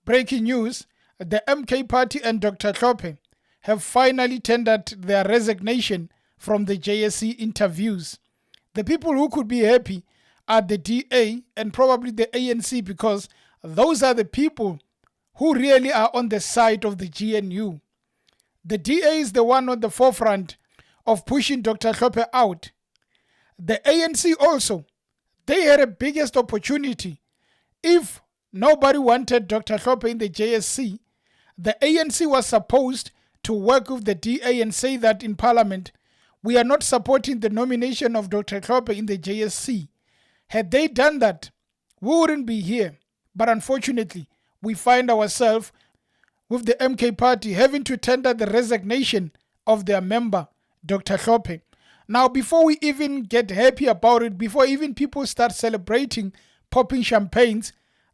Breaking news, the MK Party and Dr. Hlophe have finally tendered their resignation from the JSC interviews. The people who could be happy are the DA and probably the ANC, because those are the people who really are on the side of the GNU. The DA is the one on the forefront of pushing Dr. Hlophe out. The ANC also, they had a biggest opportunity. If nobody wanted Dr. Hlophe in the JSC, the ANC was supposed to work with the DA and say that in Parliament, we are not supporting the nomination of Dr. Hlophe in the JSC. Had they done that, we wouldn't be here. But unfortunately, we find ourselves with the MK Party having to tender the resignation of their member, Dr. Hlophe. Now, before we even get happy about it, before even people start celebrating, popping champagnes,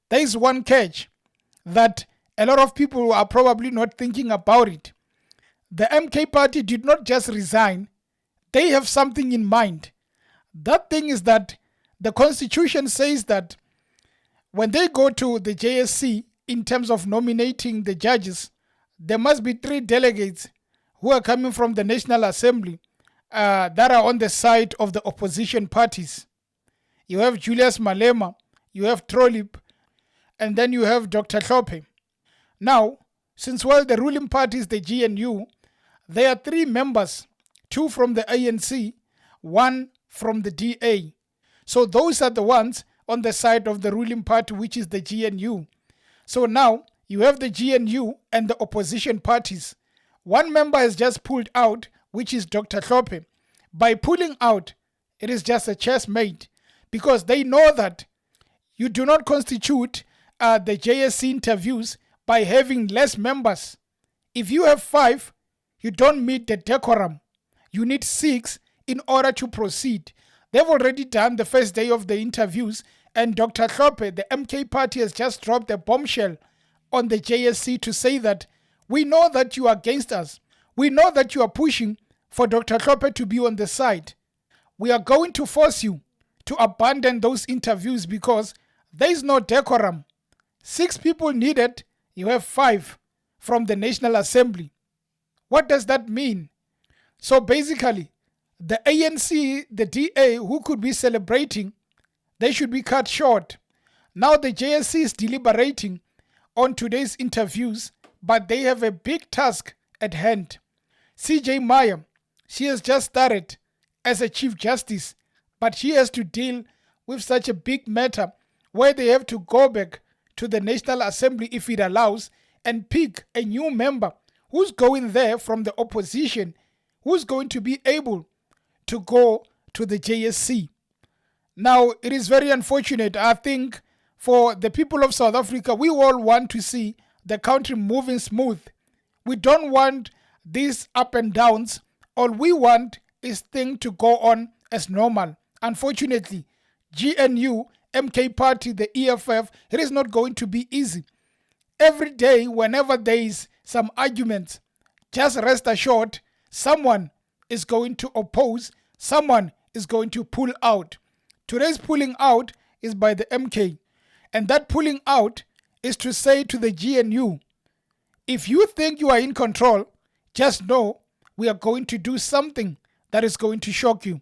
there is one catch that a lot of people are probably not thinking about it. The MK Party did not just resign. They have something in mind. That thing is that the Constitution says that when they go to the JSC in terms of nominating the judges, there must be 3 delegates who are coming from the National Assembly that are on the side of the opposition parties. You have Julius Malema, you have Trollip, and then you have Dr. Hlophe. Now, since the ruling party is the GNU, there are 3 members, 2 from the ANC, 1 from the DA. So those are the ones on the side of the ruling party, which is the GNU. So now you have the GNU and the opposition parties. One member has just pulled out, which is Dr. Hlophe. By pulling out, it is just a chessmate, because they know that you do not constitute the JSC interviews by having less members. If you have 5, you don't meet the decorum. You need 6 in order to proceed. They've already done the first day of the interviews, and Dr. Hlophe, the MK Party, has just dropped a bombshell on the JSC to say that we know that you are against us. We know that you are pushing for Dr. Hlophe to be on the side. We are going to force you to abandon those interviews because there is no decorum. 6 people needed, you have 5 from the National Assembly. What does that mean? So basically, the ANC, the DA, who could be celebrating, they should be cut short. Now the JSC is deliberating on today's interviews, but they have a big task at hand. CJ Meyer, she has just started as a Chief Justice, but she has to deal with such a big matter where they have to go back to the National Assembly, if it allows, and pick a new member who's going there from the opposition, who's going to be able to go to the JSC. Now, it is very unfortunate. I think for the people of South Africa, we all want to see the country moving smooth. We don't want these up and downs. All we want is things to go on as normal. Unfortunately, GNU, MK Party, the EFF, it is not going to be easy. Every day, whenever there is some arguments, just rest assured, someone is going to oppose, someone is going to pull out. Today's pulling out is by the MK. And that pulling out is to say to the GNU, if you think you are in control, just know we are going to do something that is going to shock you.